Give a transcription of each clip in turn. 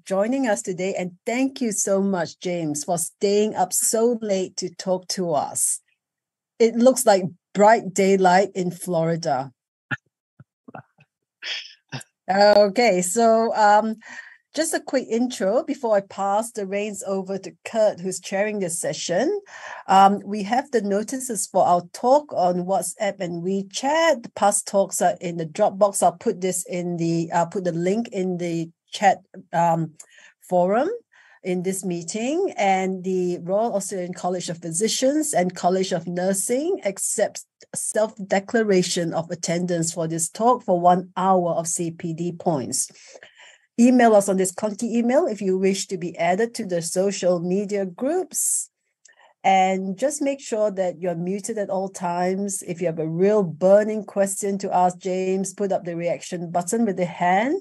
joining us today. And thank you so much, James, for staying up so late to talk to us. It looks like bright daylight in Florida. Okay, so just a quick intro before I pass the reins over to Kurt, who's chairing this session. We have the notices for our talk on WhatsApp and WeChat. The past talks are in the Dropbox. I'll put the link in the chat forum in this meeting. And the Royal Australian College of Physicians and College of Nursing accepts self-declaration of attendance for this talk for 1 hour of CPD points. Email us on this contact email if you wish to be added to the social media groups. And just make sure that you're muted at all times. If you have a real burning question to ask James, put up the reaction button with the hand.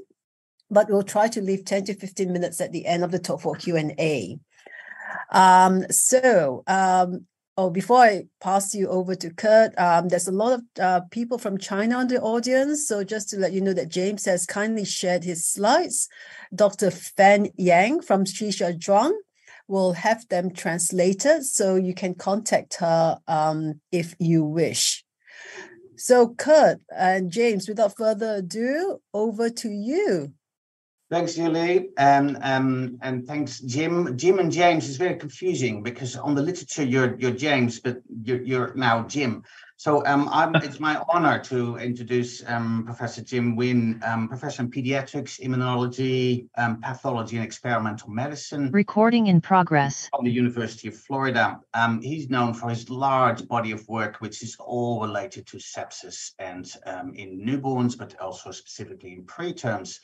But we'll try to leave 10 to 15 minutes at the end of the talk for Q&A. Before I pass you over to Kurt, there's a lot of people from China on the audience. So just to let you know that James has kindly shared his slides. Dr. Fan Yang from Zhuang will have them translated, so you can contact her if you wish. So Kurt and James, without further ado, over to you. Thanks, Julie, and thanks, Jim. Jim and James is very confusing because on the literature you're James, but you're now Jim. So it's my honor to introduce Professor Jim Wynn, Professor in Pediatrics, Immunology, Pathology and Experimental Medicine. Recording in progress. From the University of Florida. He's known for his large body of work, which is all related to sepsis and in newborns, but also specifically in preterms.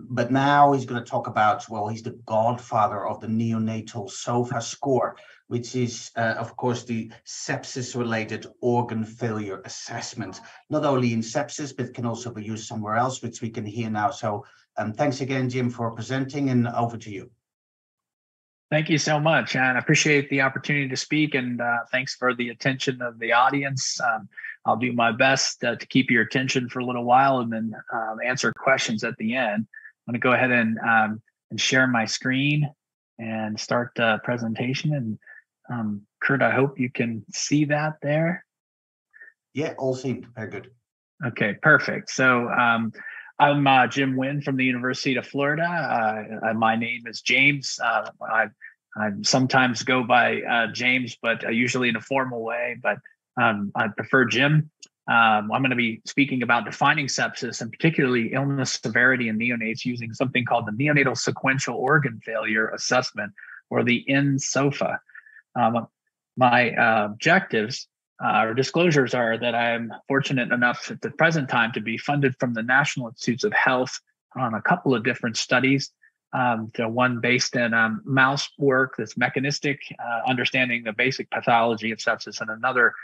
But now he's going to talk about, well, he's the godfather of the neonatal SOFA score, which is, of course, the sepsis-related organ failure assessment, not only in sepsis, but can also be used somewhere else, which we can hear now. So thanks again, Jim, for presenting, and over to you. Thank you so much, and I appreciate the opportunity to speak, and thanks for the attention of the audience. I'll do my best to keep your attention for a little while and then answer questions at the end. I'm going to go ahead and share my screen and start the presentation. And Kurt, I hope you can see that there. Yeah, all seen. Very good. Okay, perfect. So I'm Jim Wynn from the University of Florida. My name is James. I sometimes go by James, but usually in a formal way. But I prefer Jim. I'm going to be speaking about defining sepsis and particularly illness severity in neonates using something called the Neonatal Sequential Organ Failure Assessment, or the nSOFA. My objectives or disclosures are that I am fortunate enough at the present time to be funded from the National Institutes of Health on a couple of different studies. The one based in mouse work that's mechanistic, understanding the basic pathology of sepsis, and another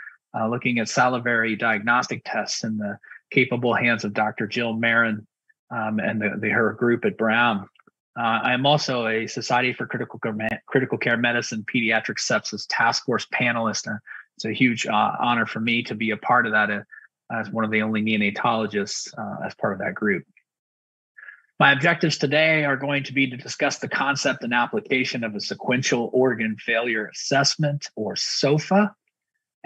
looking at salivary diagnostic tests in the capable hands of Dr. Jill Marin and her group at Brown. I am also a Society for Critical Care Medicine Pediatric Sepsis Task Force panelist. It's a huge honor for me to be a part of that as one of the only neonatologists as part of that group. My objectives today are going to be to discuss the concept and application of a sequential organ failure assessment, or SOFA.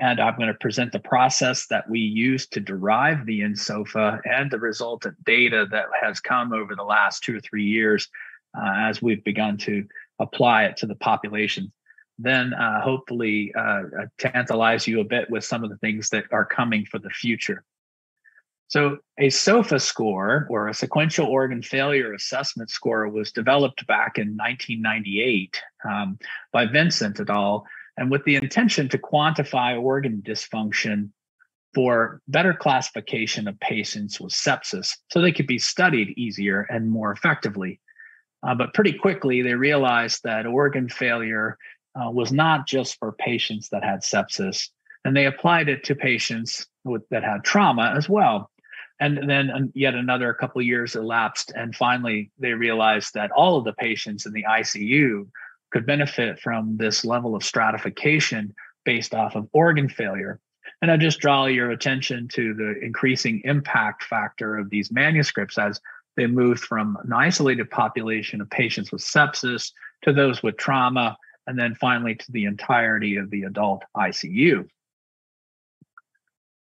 And I'm going to present the process that we use to derive the nSOFA and the resultant data that has come over the last 2 or 3 years as we've begun to apply it to the population. Then hopefully tantalize you a bit with some of the things that are coming for the future. So a SOFA score, or a sequential organ failure assessment score, was developed back in 1998 by Vincent et al., and with the intention to quantify organ dysfunction for better classification of patients with sepsis so they could be studied easier and more effectively. But pretty quickly, they realized that organ failure was not just for patients that had sepsis, and they applied it to patients that had trauma as well. And then yet another couple of years elapsed, and finally they realized that all of the patients in the ICU could benefit from this level of stratification based off of organ failure. And I just draw your attention to the increasing impact factor of these manuscripts as They moved from an isolated population of patients with sepsis to those with trauma, and then finally to the entirety of the adult ICU.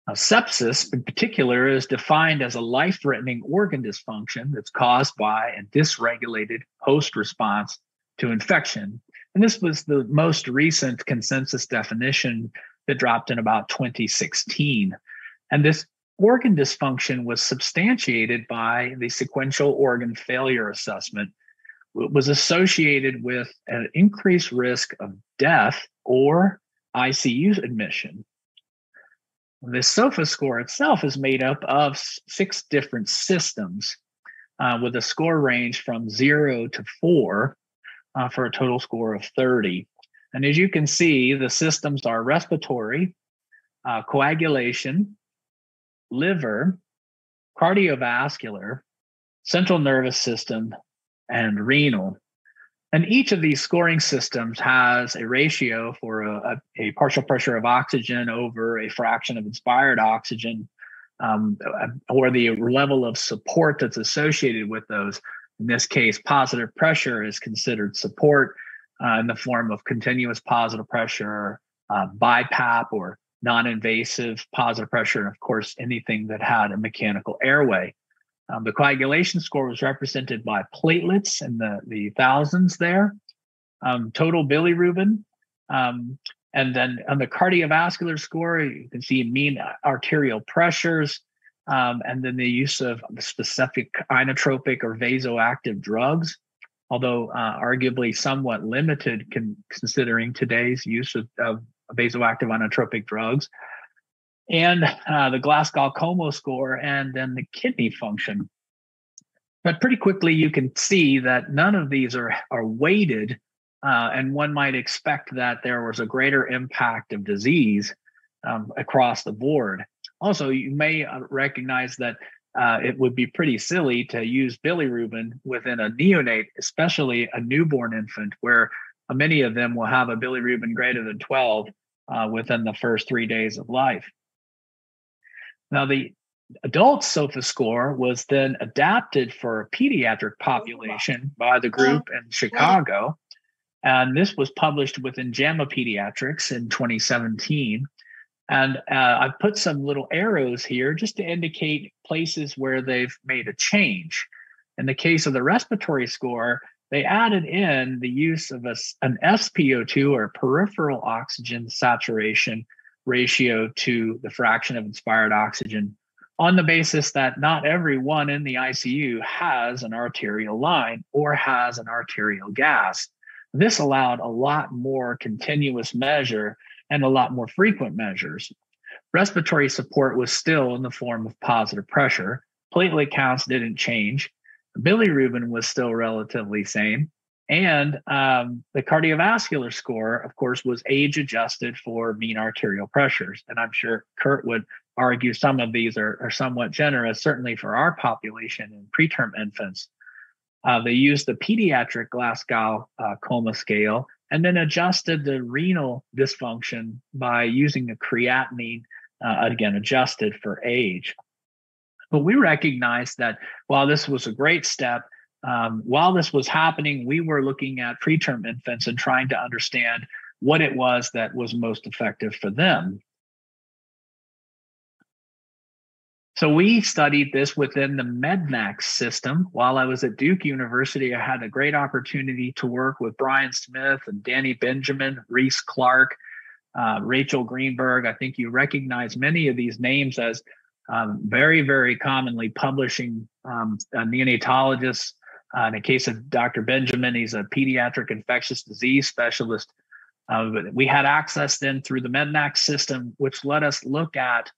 Now, sepsis, in particular, is defined as a life-threatening organ dysfunction that's caused by a dysregulated host response to infection. And this was the most recent consensus definition that dropped in about 2016. And this organ dysfunction was substantiated by the sequential organ failure assessment. It was associated with an increased risk of death or ICU admission. The SOFA score itself is made up of 6 different systems with a score range from 0 to 4 for a total score of 30. And as you can see, the systems are respiratory, coagulation, liver, cardiovascular, central nervous system, and renal. And each of these scoring systems has a ratio for a partial pressure of oxygen over a fraction of inspired oxygen, or the level of support that's associated with those. In this case, positive pressure is considered support in the form of continuous positive pressure, BiPAP, or non-invasive positive pressure, and of course, anything that had a mechanical airway. The coagulation score was represented by platelets in the thousands there, total bilirubin. And then on the cardiovascular score, you can see mean arterial pressures, and then the use of specific inotropic or vasoactive drugs, although arguably somewhat limited considering today's use of vasoactive inotropic drugs. And the Glasgow-Coma score, and then the kidney function. But pretty quickly, you can see that none of these are weighted, and one might expect that there was a greater impact of disease across the board. Also, you may recognize that it would be pretty silly to use bilirubin within a neonate, especially a newborn infant, where many of them will have a bilirubin greater than 12 within the first 3 days of life. Now, the adult SOFA score was then adapted for a pediatric population by the group in Chicago. And this was published within JAMA Pediatrics in 2017. And I've put some little arrows here just to indicate places where they've made a change. In the case of the respiratory score, they added in the use of an SpO2, or peripheral oxygen saturation ratio, to the fraction of inspired oxygen, on the basis that not everyone in the ICU has an arterial line or has an arterial gas. This allowed a lot more continuous measure and a lot more frequent measures. Respiratory support was still in the form of positive pressure. Platelet counts didn't change. Bilirubin was still relatively same. And the cardiovascular score, of course, was age adjusted for mean arterial pressures. And I'm sure Kurt would argue some of these are somewhat generous, certainly for our population in preterm infants. They used the pediatric Glasgow-Coma scale and then adjusted the renal dysfunction by using a creatinine, again, adjusted for age. But we recognized that while this was a great step, while this was happening, we were looking at preterm infants and trying to understand what it was that was most effective for them. So we studied this within the MEDNAX system. While I was at Duke University, I had a great opportunity to work with Brian Smith and Danny Benjamin, Reese Clark, Rachel Greenberg. I think you recognize many of these names as very, very commonly publishing neonatologists. In the case of Dr. Benjamin, he's a pediatric infectious disease specialist. But we had access then through the MEDNAX system, which let us look at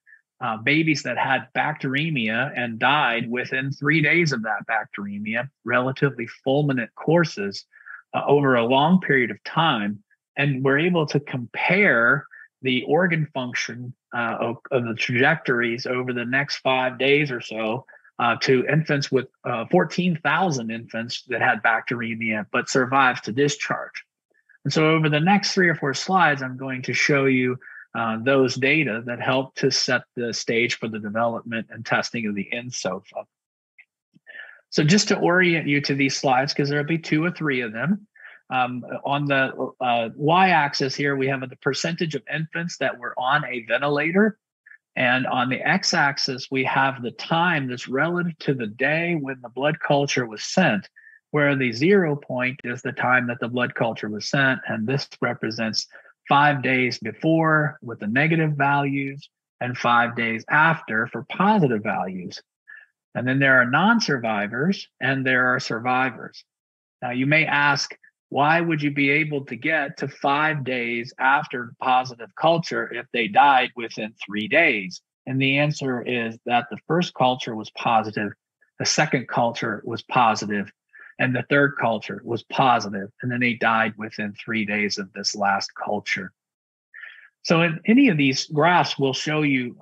babies that had bacteremia and died within 3 days of that bacteremia, relatively fulminant courses over a long period of time. And we're able to compare the organ function of the trajectories over the next 5 days or so to infants with 14,000 infants that had bacteremia but survived to discharge. And so over the next 3 or 4 slides, I'm going to show you those data that help to set the stage for the development and testing of the nSOFA. So just to orient you to these slides, because there'll be 2 or 3 of them, on the y-axis here, we have the percentage of infants that were on a ventilator. And on the x-axis, we have the time that's relative to the day when the blood culture was sent, where the 0 point is the time that the blood culture was sent. And this represents 5 days before with the negative values and 5 days after for positive values. And then there are non-survivors and there are survivors. Now, you may ask, why would you be able to get to 5 days after positive culture if they died within 3 days? And the answer is that the first culture was positive, the second culture was positive, and the third culture was positive, and then they died within 3 days of this last culture. So in any of these graphs I'll show you,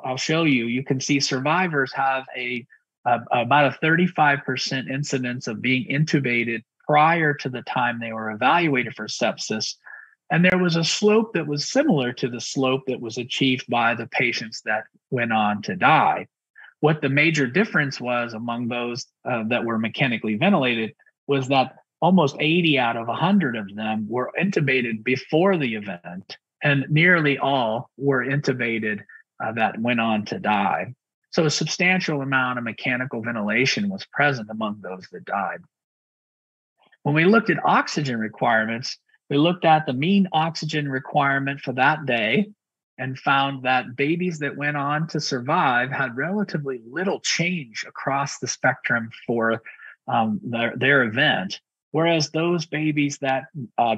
you can see survivors have about a 35% incidence of being intubated prior to the time they were evaluated for sepsis. And there was a slope that was similar to the slope that was achieved by the patients that went on to die. What the major difference was among those that were mechanically ventilated was that almost 80 out of 100 of them were intubated before the event, and nearly all were intubated that went on to die. So a substantial amount of mechanical ventilation was present among those that died. When we looked at oxygen requirements, we looked at the mean oxygen requirement for that day and found that babies that went on to survive had relatively little change across the spectrum for their event, whereas those babies that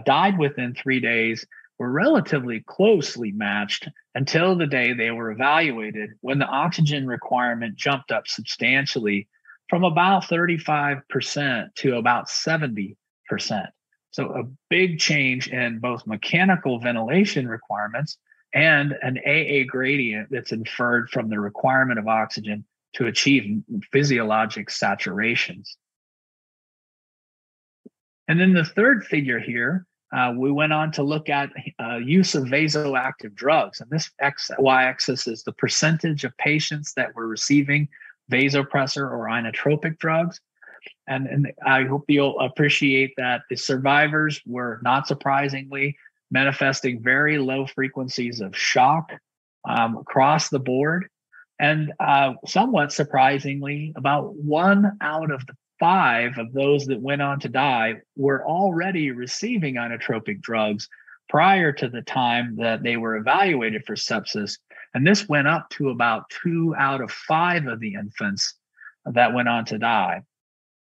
died within 3 days were relatively closely matched until the day they were evaluated, when the oxygen requirement jumped up substantially from about 35% to about 70%. So a big change in both mechanical ventilation requirements and an AA gradient that's inferred from the requirement of oxygen to achieve physiologic saturations. And then the third figure here, we went on to look at use of vasoactive drugs. And this y-axis is the percentage of patients that were receiving vasopressor or inotropic drugs. And I hope you'll appreciate that the survivors were, not surprisingly, manifesting very low frequencies of shock across the board. And somewhat surprisingly, about 1 out of the 5 of those that went on to die were already receiving inotropic drugs prior to the time that they were evaluated for sepsis. And this went up to about 2 out of 5 of the infants that went on to die.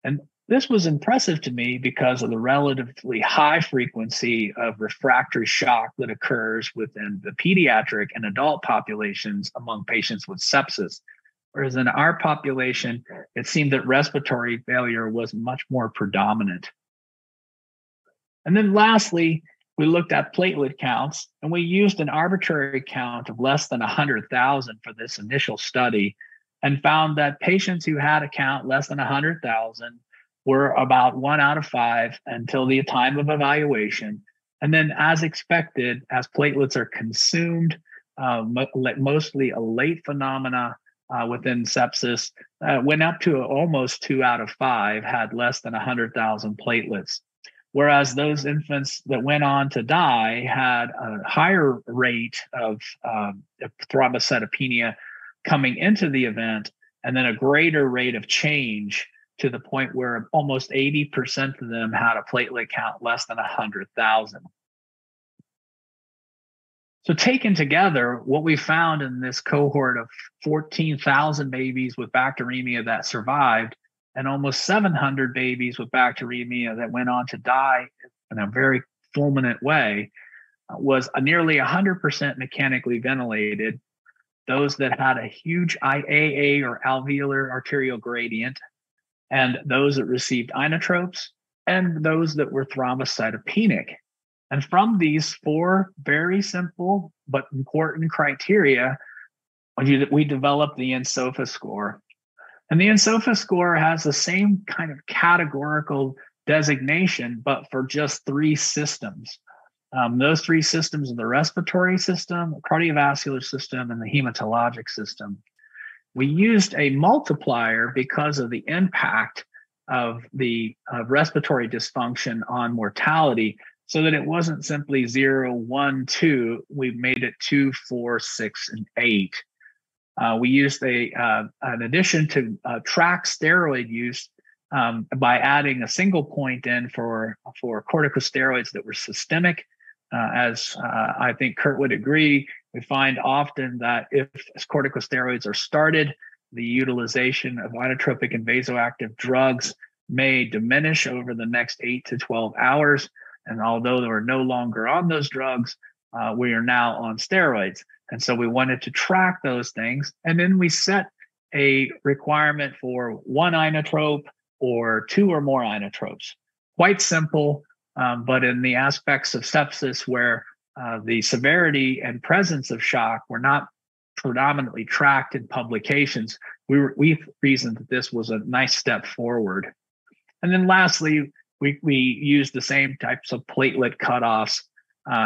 And this was impressive to me because of the relatively high frequency of refractory shock that occurs within the pediatric and adult populations among patients with sepsis. Whereas in our population, it seemed that respiratory failure was much more predominant. And then lastly, we looked at platelet counts, and we used an arbitrary count of less than 100,000 for this initial study, and found that patients who had a count less than 100,000 were about 1 out of 5 until the time of evaluation. And then, as expected, as platelets are consumed, mostly a late phenomena within sepsis, went up to almost 2 out of 5 had less than 100,000 platelets. Whereas those infants that went on to die had a higher rate of thrombocytopenia coming into the event, and then a greater rate of change to the point where almost 80% of them had a platelet count less than 100,000. So taken together, what we found in this cohort of 14,000 babies with bacteremia that survived and almost 700 babies with bacteremia that went on to die in a very fulminant way was a nearly 100% mechanically ventilated, those that had a huge IAA or alveolar arterial gradient, and those that received inotropes, and those that were thrombocytopenic. And from these 4 very simple but important criteria, we developed the nSOFA score. And the nSOFA score has the same kind of categorical designation, but for just 3 systems. Those 3 systems are the respiratory system, the cardiovascular system, and the hematologic system. We used a multiplier because of the impact of the respiratory dysfunction on mortality, so that it wasn't simply 0, 1, 2. We made it 2, 4, 6, and 8. We used an addition to track steroid use by adding a single point in for corticosteroids that were systemic. As I think Kurt would agree, we find often that if corticosteroids are started, the utilization of inotropic and vasoactive drugs may diminish over the next 8 to 12 hours. And although we're no longer on those drugs, we are now on steroids. And so we wanted to track those things. And then we set a requirement for 1 inotrope or 2 or more inotropes. Quite simple, but in the aspects of sepsis where the severity and presence of shock were not predominantly tracked in publications, we reasoned that this was a nice step forward. And then lastly, we used the same types of platelet cutoffs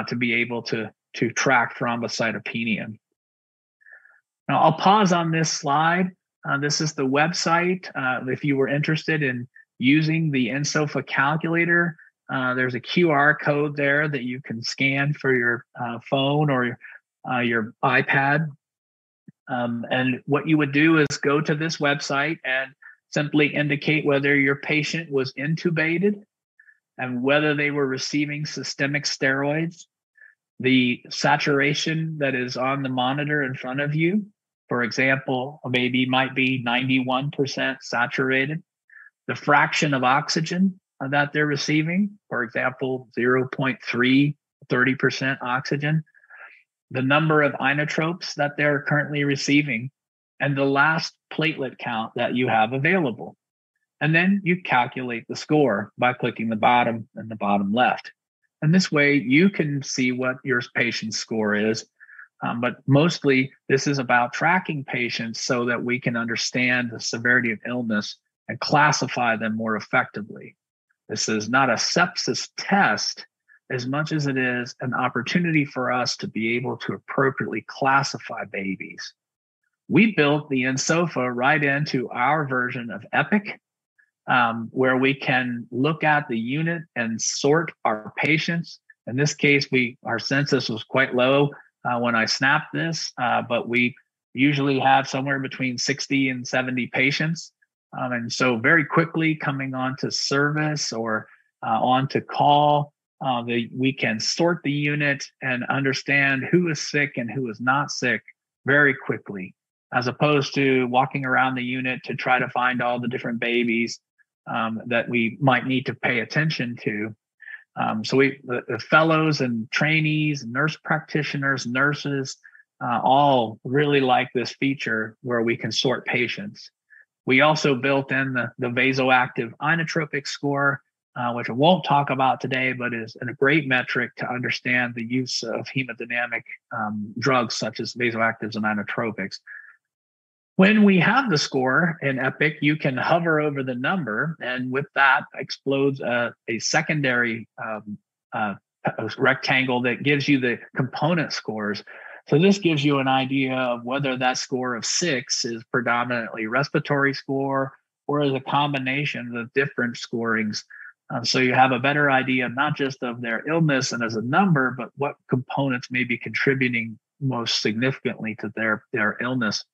to be able to track thrombocytopenia. Now, I'll pause on this slide. This is the website. If you were interested in using the nSOFA calculator, there's a QR code there that you can scan for your phone or your iPad. And what you would do is go to this website and simply indicate whether your patient was intubated and whether they were receiving systemic steroids, the saturation that is on the monitor in front of you. For example, maybe might be 91% saturated, the fraction of oxygen that they're receiving, for example, 0.3, 30% oxygen, the number of inotropes that they're currently receiving, and the last platelet count that you have available. And then you calculate the score by clicking the bottom and the bottom left. And this way you can see what your patient's score is. But mostly this is about tracking patients so that we can understand the severity of illness and classify them more effectively. This is not a sepsis test as much as it is an opportunity for us to be able to appropriately classify babies. We built the nSOFA right into our version of EPIC, where we can look at the unit and sort our patients. In this case, our census was quite low when I snapped this, but we usually have somewhere between 60 and 70 patients. And so very quickly coming onto service or onto call, we can sort the unit and understand who is sick and who is not sick very quickly, as opposed to walking around the unit to try to find all the different babies that we might need to pay attention to. So the fellows and trainees, nurse practitioners, nurses, all really like this feature where we can sort patients. We also built in the vasoactive inotropic score, which I won't talk about today, but is a great metric to understand the use of hemodynamic drugs such as vasoactives and inotropics. When we have the score in EPIC, you can hover over the number, and with that explodes a secondary rectangle that gives you the component scores. So this gives you an idea of whether that score of 6 is predominantly respiratory score or is a combination of different scorings. So you have a better idea not just of their illness and as a number, but what components may be contributing most significantly to their illness.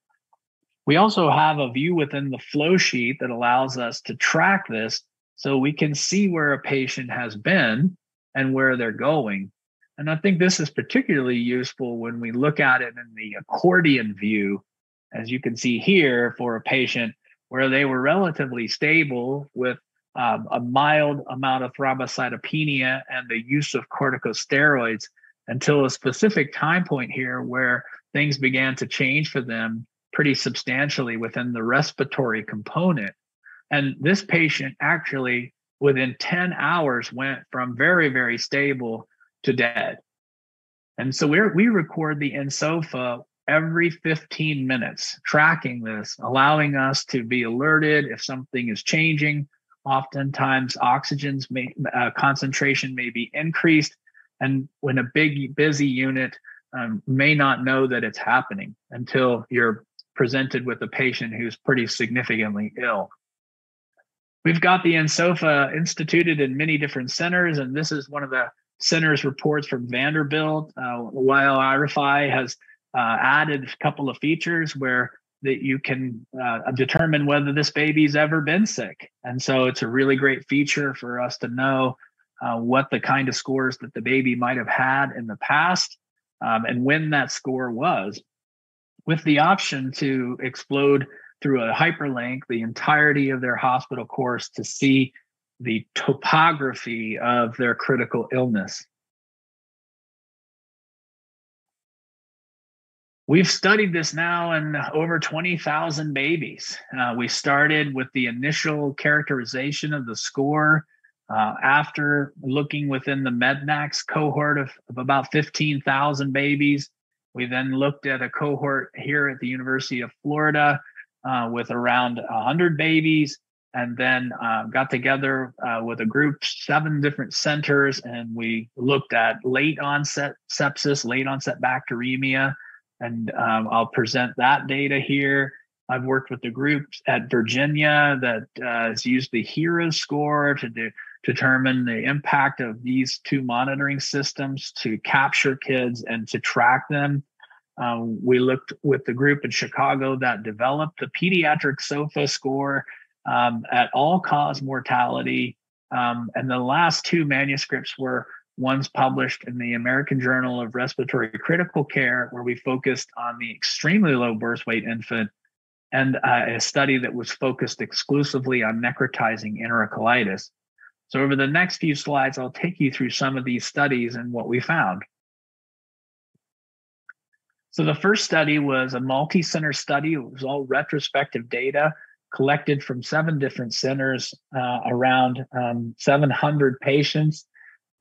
We also have a view within the flow sheet that allows us to track this so we can see where a patient has been and where they're going. And I think this is particularly useful when we look at it in the accordion view, as you can see here for a patient where they were relatively stable with a mild amount of thrombocytopenia and the use of corticosteroids until a specific time point here where things began to change for them pretty substantially within the respiratory component. And this patient actually within 10 hours went from very, very stable to dead. And so we record the nSOFA every 15 minutes, tracking this, allowing us to be alerted if something is changing. Oftentimes oxygen's concentration may be increased. And when a big, busy unit may not know that it's happening until you're presented with a patient who's pretty significantly ill. We've got the nSOFA instituted in many different centers, and this is one of the center's reports from Vanderbilt. YLIRify has added a couple of features where that you can determine whether this baby's ever been sick. And so it's a really great feature for us to know what the kind of scores that the baby might have had in the past and when that score was, with the option to explode through a hyperlink the entirety of their hospital course to see the topography of their critical illness. We've studied this now in over 20,000 babies. We started with the initial characterization of the score after looking within the MEDNAX cohort of about 15,000 babies. We then looked at a cohort here at the University of Florida with around 100 babies, and then got together with a group, 7 different centers, and we looked at late onset sepsis, late onset bacteremia, and I'll present that data here. I've worked with the groups at Virginia that has used the HERO score to determine the impact of these 2 monitoring systems to capture kids and to track them. We looked with the group in Chicago that developed the pediatric SOFA score at all-cause mortality. And the last 2 manuscripts were ones published in the American Journal of Respiratory Critical Care, where we focused on the extremely low birth weight infant, and a study that was focused exclusively on necrotizing enterocolitis. So over the next few slides, I'll take you through some of these studies and what we found. So the first study was a multi-center study. It was all retrospective data collected from 7 different centers, around 700 patients.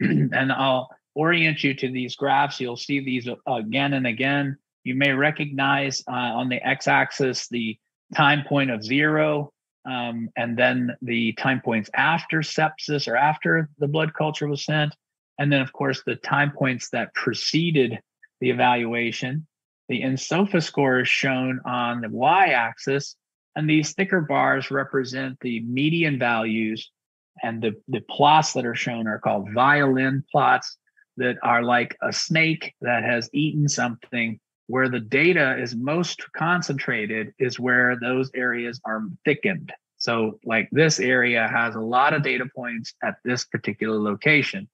And I'll orient you to these graphs. You'll see these again and again. You may recognize on the x-axis the time point of 0, and then the time points after sepsis or after the blood culture was sent. And then, of course, the time points that preceded the evaluation. The nSOFA score is shown on the y-axis, and these thicker bars represent the median values, and the plots that are shown are called violin plots that are like a snake that has eaten something. Where the data is most concentrated is where those areas are thickened. So like this area has a lot of data points at this particular location.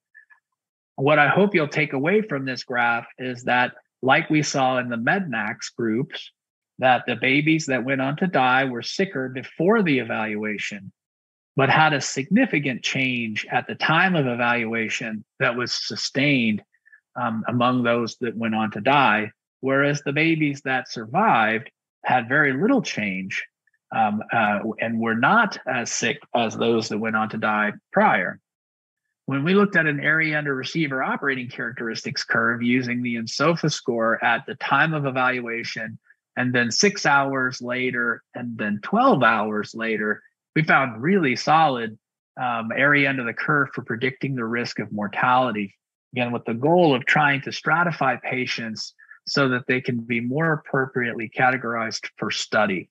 What I hope you'll take away from this graph is that, like we saw in the MEDNAX groups, that the babies that went on to die were sicker before the evaluation, but had a significant change at the time of evaluation that was sustained among those that went on to die, whereas the babies that survived had very little change and were not as sick as those that went on to die prior. When we looked at an area under receiver operating characteristics curve using the nSOFA score at the time of evaluation, and then 6 hours later, and then 12 hours later, we found really solid area under the curve for predicting the risk of mortality, again, with the goal of trying to stratify patients so that they can be more appropriately categorized for study.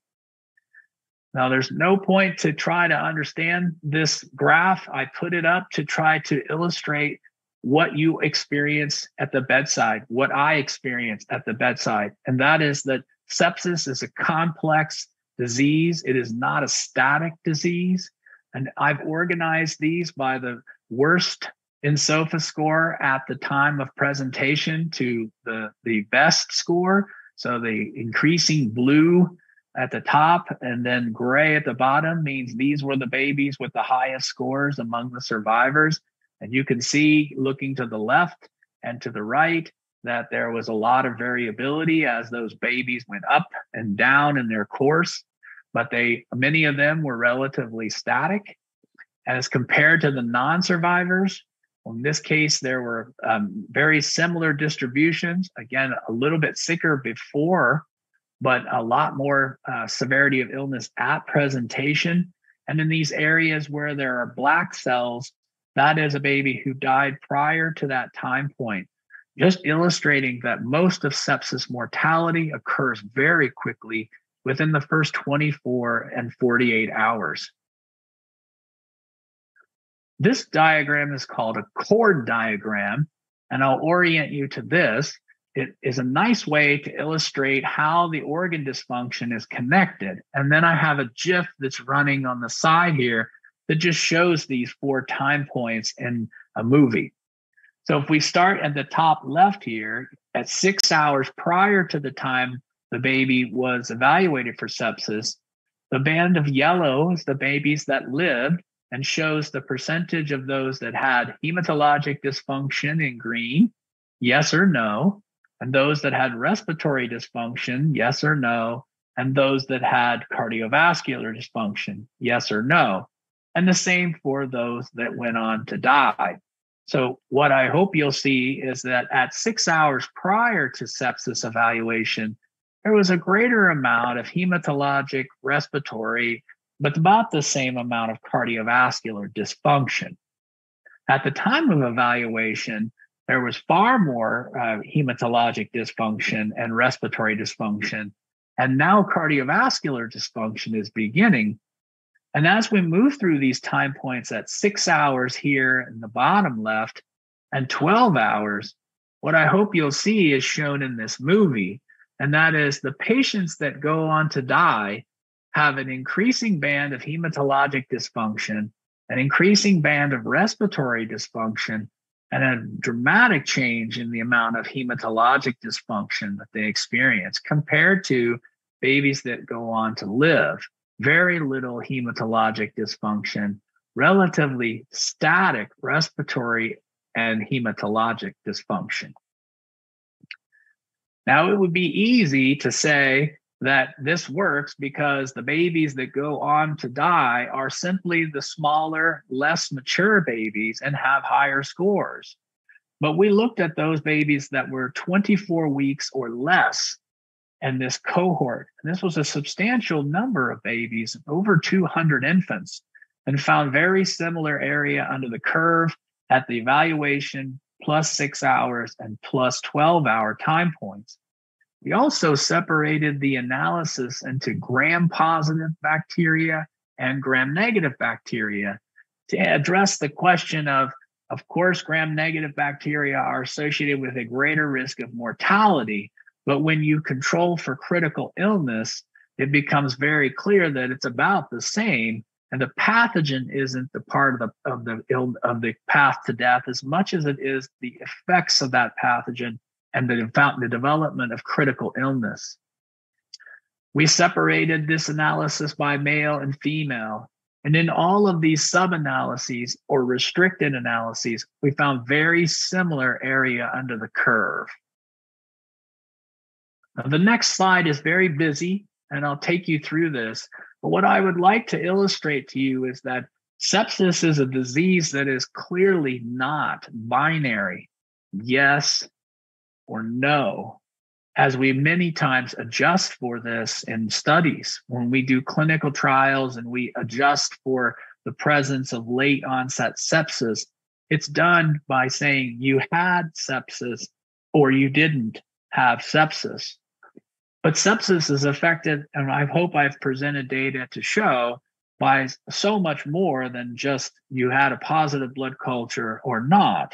Now, there's no point to try to understand this graph. I put it up to try to illustrate what you experience at the bedside, what I experienced at the bedside, and that is that sepsis is a complex disease. It is not a static disease. And I've organized these by the worst nSOFA score at the time of presentation to the best score. So the increasing blue at the top and then gray at the bottom means these were the babies with the highest scores among the survivors. And you can see, looking to the left and to the right, that there was a lot of variability as those babies went up and down in their course, but many of them were relatively static. As compared to the non-survivors, in this case, there were very similar distributions. Again, a little bit sicker before, but a lot more severity of illness at presentation. And in these areas where there are black cells, that is a baby who died prior to that time point, just illustrating that most of sepsis mortality occurs very quickly within the first 24 and 48 hours. This diagram is called a cord diagram, and I'll orient you to this. It is a nice way to illustrate how the organ dysfunction is connected. And then I have a GIF that's running on the side here that just shows these 4 time points in a movie. So if we start at the top left here, at 6 hours prior to the time the baby was evaluated for sepsis, the band of yellow is the babies that lived and shows the percentage of those that had hematologic dysfunction in green, yes or no, and those that had respiratory dysfunction, yes or no, and those that had cardiovascular dysfunction, yes or no. And the same for those that went on to die. So what I hope you'll see is that at 6 hours prior to sepsis evaluation, there was a greater amount of hematologic, respiratory, but about the same amount of cardiovascular dysfunction. At the time of evaluation, there was far more hematologic dysfunction and respiratory dysfunction, and now cardiovascular dysfunction is beginning. And as we move through these time points at 6 hours here in the bottom left and 12 hours, what I hope you'll see is shown in this movie, and that is the patients that go on to die have an increasing band of hematologic dysfunction, an increasing band of respiratory dysfunction, and a dramatic change in the amount of hematologic dysfunction that they experience compared to babies that go on to live. Very little hematologic dysfunction, relatively static respiratory and hematologic dysfunction. Now, it would be easy to say that this works because the babies that go on to die are simply the smaller, less mature babies and have higher scores. But we looked at those babies that were 24 weeks or less in this cohort. And this was a substantial number of babies, over 200 infants, and found very similar area under the curve at the evaluation plus 6 hours and plus 12-hour time points. We also separated the analysis into gram-positive bacteria and gram-negative bacteria to address the question of course, gram-negative bacteria are associated with a greater risk of mortality, but when you control for critical illness, it becomes very clear that it's about the same, and the pathogen isn't the part of the path to death as much as it is the effects of that pathogen and the development of critical illness. We separated this analysis by male and female. And in all of these sub-analyses or restricted analyses, we found very similar area under the curve. Now, the next slide is very busy, and I'll take you through this. But what I would like to illustrate to you is that sepsis is a disease that is clearly not binary, yes or no, as we many times adjust for this in studies. When we do clinical trials and we adjust for the presence of late onset sepsis, it's done by saying you had sepsis or you didn't have sepsis. But sepsis is affected, and I hope I've presented data to show, by so much more than just you had a positive blood culture or not.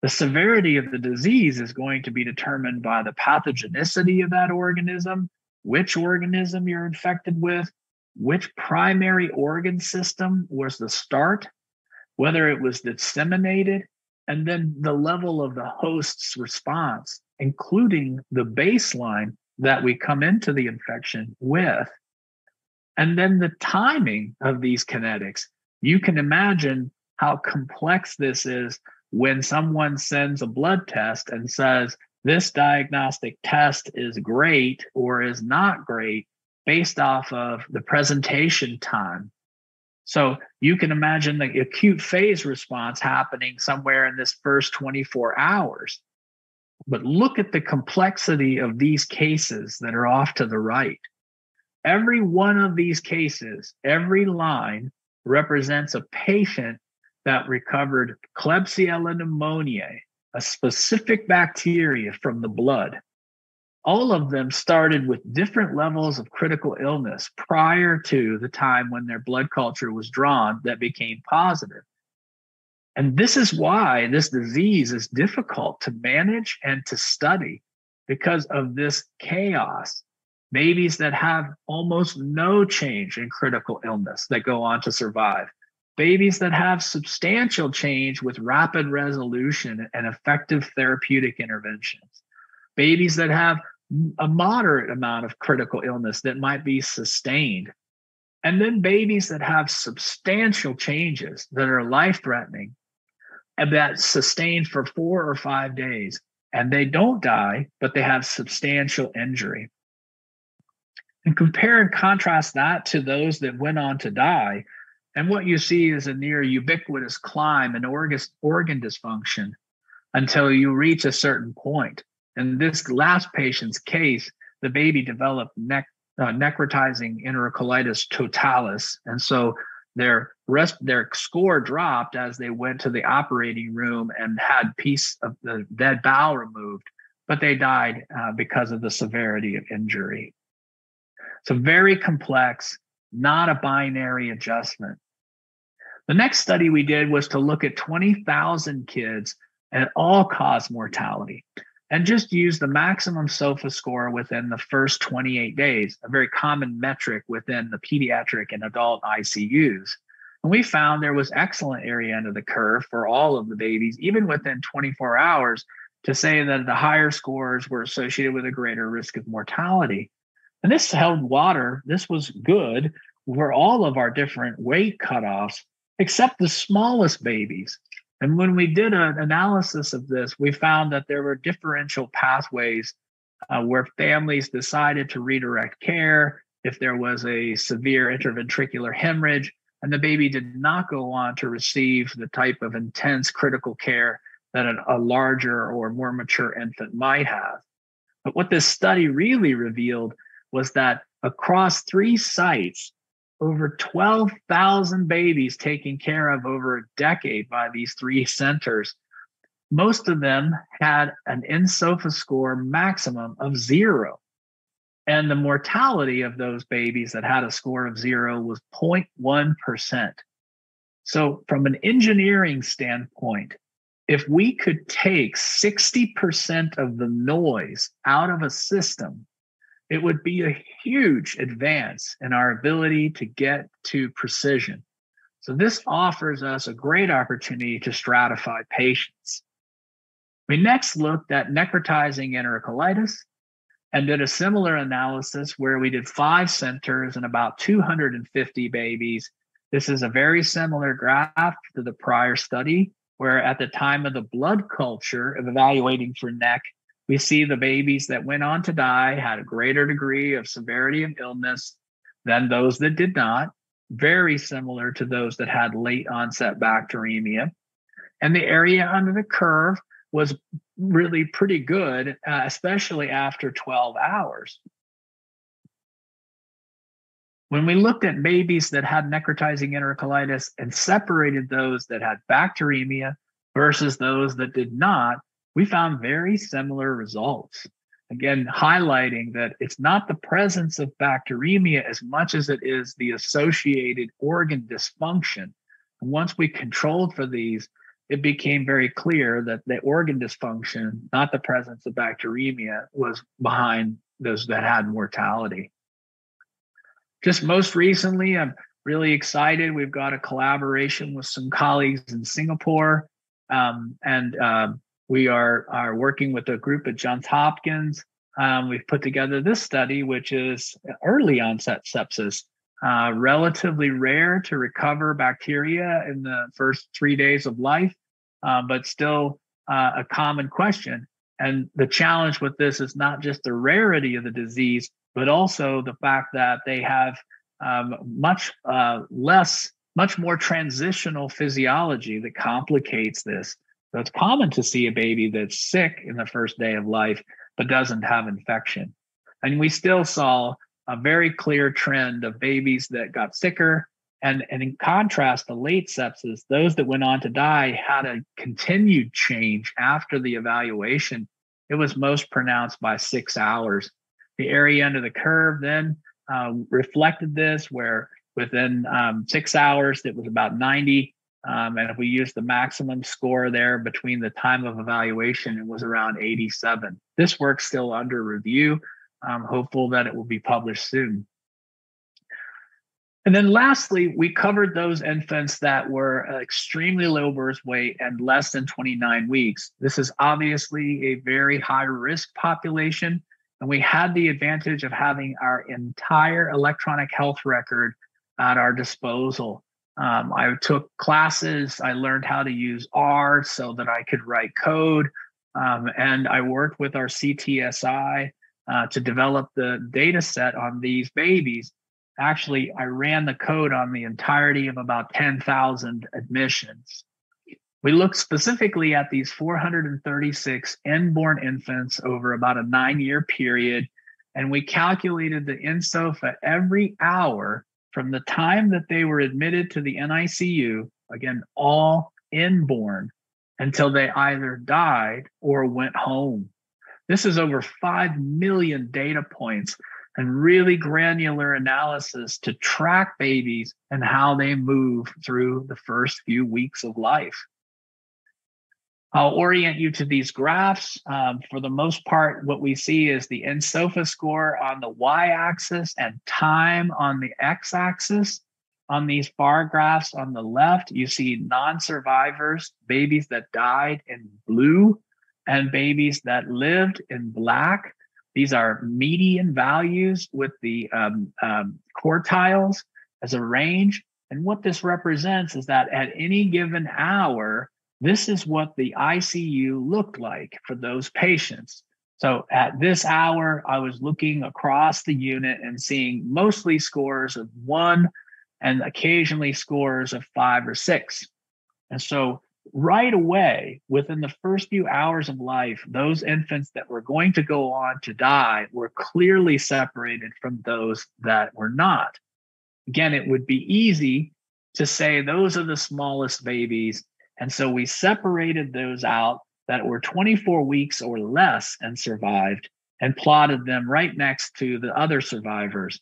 The severity of the disease is going to be determined by the pathogenicity of that organism, which organism you're infected with, which primary organ system was the start, whether it was disseminated, and then the level of the host's response, including the baseline that we come into the infection with, and then the timing of these kinetics. You can imagine how complex this is when someone sends a blood test and says, this diagnostic test is great or is not great based off of the presentation time. So you can imagine the acute phase response happening somewhere in this first 24 hours. But look at the complexity of these cases that are off to the right. Every one of these cases, every line represents a patient that recovered Klebsiella pneumoniae, a specific bacteria from the blood. All of them started with different levels of critical illness prior to the time when their blood culture was drawn that became positive. And this is why this disease is difficult to manage and to study, because of this chaos. Babies that have almost no change in critical illness that go on to survive. Babies that have substantial change with rapid resolution and effective therapeutic interventions. Babies that have a moderate amount of critical illness that might be sustained. And then babies that have substantial changes that are life-threatening and that sustained for 4 or 5 days. And they don't die, but they have substantial injury. And compare and contrast that to those that went on to die. And what you see is a near ubiquitous climb in organ dysfunction until you reach a certain point. In this last patient's case, the baby developed necrotizing enterocolitis totalis. And so their score dropped as they went to the operating room and had piece of the dead bowel removed, but they died because of the severity of injury. So very complex, not a binary adjustment. The next study we did was to look at 20,000 kids at all-cause mortality and just use the maximum SOFA score within the first 28 days, a very common metric within the pediatric and adult ICUs. And we found there was excellent area under the curve for all of the babies, even within 24 hours, to say that the higher scores were associated with a greater risk of mortality. And this held water. This was good for all of our different weight cutoffs, except the smallest babies. And when we did an analysis of this, we found that there were differential pathways where families decided to redirect care if there was a severe intraventricular hemorrhage, and the baby did not go on to receive the type of intense critical care that a larger or more mature infant might have. But what this study really revealed was that across 3 sites, over 12,000 babies taken care of over a decade by these 3 centers, most of them had an nSOFA score maximum of 0. And the mortality of those babies that had a score of 0 was 0.1%. So from an engineering standpoint, if we could take 60% of the noise out of a system, it would be a huge advance in our ability to get to precision. So this offers us a great opportunity to stratify patients. We next looked at necrotizing enterocolitis and did a similar analysis where we did 5 centers and about 250 babies. This is a very similar graph to the prior study, where at the time of the blood culture of evaluating for NEC, we see the babies that went on to die had a greater degree of severity of illness than those that did not, very similar to those that had late onset bacteremia. And the area under the curve was really pretty good, especially after 12 hours. When we looked at babies that had necrotizing enterocolitis and separated those that had bacteremia versus those that did not, we found very similar results. Again, highlighting that it's not the presence of bacteremia as much as it is the associated organ dysfunction. And once we controlled for these, it became very clear that the organ dysfunction, not the presence of bacteremia, was behind those that had mortality. Just most recently, I'm really excited. We've got a collaboration with some colleagues in Singapore, we are working with a group at Johns Hopkins. We've put together this study, which is early onset sepsis, relatively rare to recover bacteria in the first 3 days of life, but still a common question. And the challenge with this is not just the rarity of the disease, but also the fact that they have much more transitional physiology that complicates this. So it's common to see a baby that's sick in the first day of life, but doesn't have infection. And we still saw a very clear trend of babies that got sicker. And in contrast to late sepsis, those that went on to die had a continued change after the evaluation. It was most pronounced by 6 hours. The area under the curve then reflected this, where within 6 hours, it was about 90 And if we use the maximum score there between the time of evaluation, it was around 87. This work's still under review. I'm hopeful that it will be published soon. And then lastly, we covered those infants that were extremely low birth weight and less than 29 weeks. This is obviously a very high risk population. And we had the advantage of having our entire electronic health record at our disposal. I took classes, I learned how to use R so that I could write code. And I worked with our CTSI to develop the data set on these babies. Actually, I ran the code on the entirety of about 10,000 admissions. We looked specifically at these 436 inborn infants over about a 9-year period, and we calculated the nSOFA every hour from the time that they were admitted to the NICU, again, all inborn, until they either died or went home. This is over 5 million data points and really granular analysis to track babies and how they move through the first few weeks of life. I'll orient you to these graphs. For the most part, what we see is the nSOFA score on the y-axis and time on the x-axis. On these bar graphs on the left, you see non-survivors, babies that died in blue, and babies that lived in black. These are median values with the quartiles as a range. And what this represents is that at any given hour, this is what the ICU looked like for those patients. So at this hour, I was looking across the unit and seeing mostly scores of 1 and occasionally scores of 5 or 6. And so right away, within the first few hours of life, those infants that were going to go on to die were clearly separated from those that were not. Again, it would be easy to say those are the smallest babies. And so we separated those out that were 24 weeks or less and survived and plotted them right next to the other survivors.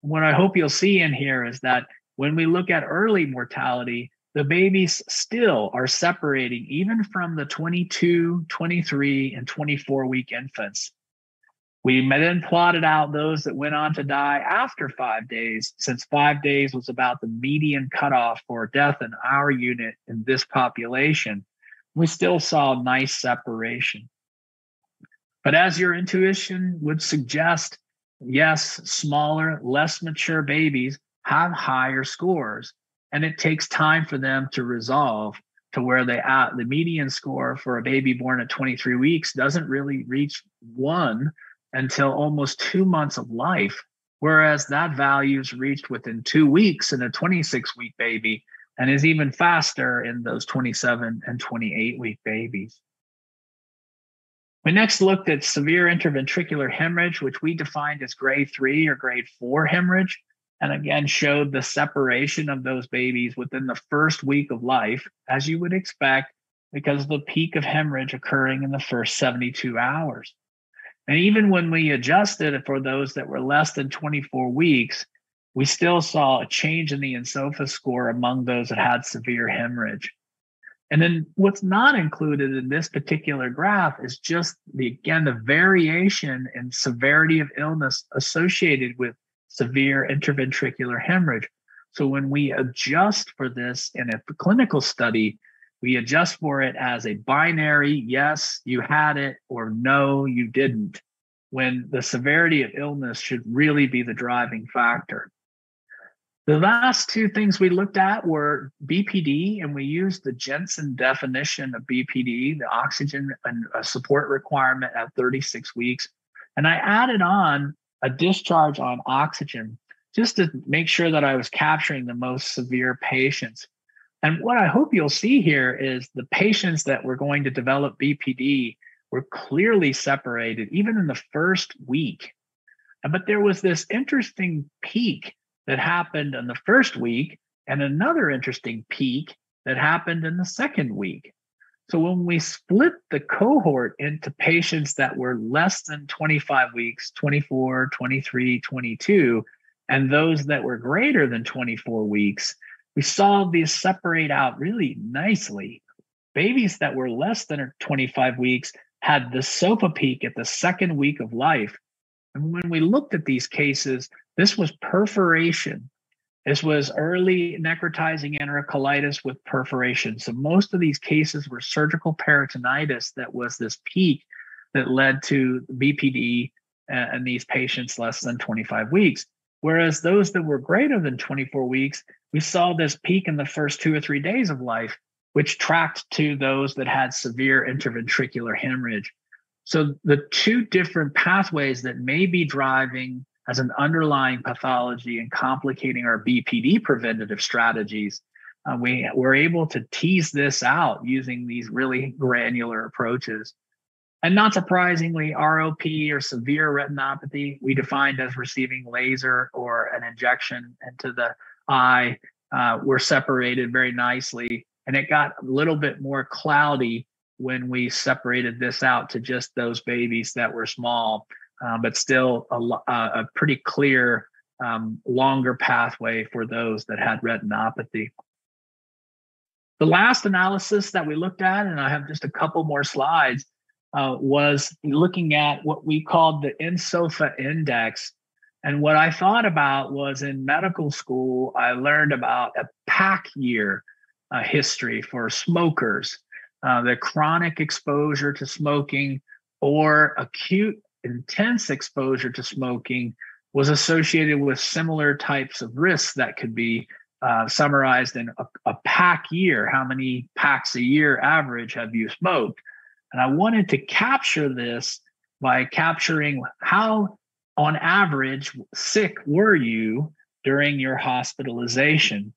What I hope you'll see in here is that when we look at early mortality, the babies still are separating even from the 22, 23, and 24-week infants. We then plotted out those that went on to die after 5 days, since 5 days was about the median cutoff for death in our unit in this population. We still saw nice separation. But as your intuition would suggest, yes, smaller, less mature babies have higher scores, and it takes time for them to resolve to where they at. The median score for a baby born at 23 weeks doesn't really reach 1 until almost 2 months of life, whereas that value is reached within 2 weeks in a 26-week baby and is even faster in those 27 and 28-week babies. We next looked at severe interventricular hemorrhage, which we defined as grade 3 or grade 4 hemorrhage, and again showed the separation of those babies within the first week of life, as you would expect, because of the peak of hemorrhage occurring in the first 72 hours. And even when we adjusted for those that were less than 24 weeks, we still saw a change in the nSOFA score among those that had severe hemorrhage. And then what's not included in this particular graph is just the variation in severity of illness associated with severe interventricular hemorrhage. So when we adjust for this in a clinical study, we adjust for it as a binary, yes, you had it, or no, you didn't, when the severity of illness should really be the driving factor. The last two things we looked at were BPD, and we used the Jensen definition of BPD, the oxygen and support requirement at 36 weeks. And I added on a discharge on oxygen just to make sure that I was capturing the most severe patients. And what I hope you'll see here is the patients that were going to develop BPD were clearly separated even in the first week. But there was this interesting peak that happened in the first week and another interesting peak that happened in the second week. So when we split the cohort into patients that were less than 25 weeks, 24, 23, 22, and those that were greater than 24 weeks, we saw these separate out really nicely. Babies that were less than 25 weeks had the SOFA peak at the second week of life. And when we looked at these cases, this was perforation. This was early necrotizing enterocolitis with perforation. So most of these cases were surgical peritonitis that was this peak that led to BPD in these patients less than 25 weeks. Whereas those that were greater than 24 weeks, we saw this peak in the first 2 or 3 days of life, which tracked to those that had severe interventricular hemorrhage. So the two different pathways that may be driving as an underlying pathology and complicating our BPD preventative strategies, we were able to tease this out using these really granular approaches. And not surprisingly, ROP or severe retinopathy, we defined as receiving laser or an injection into the eye, were separated very nicely. And it got a little bit more cloudy when we separated this out to just those babies that were small, but still a pretty clear, longer pathway for those that had retinopathy. The last analysis that we looked at, and I have just a couple more slides, was looking at what we called the nSOFA index. And what I thought about was in medical school, I learned about a pack year history for smokers, the chronic exposure to smoking or acute intense exposure to smoking was associated with similar types of risks that could be summarized in a pack year. How many packs a year average have you smoked? And I wanted to capture this by capturing how, on average, sick were you during your hospitalization.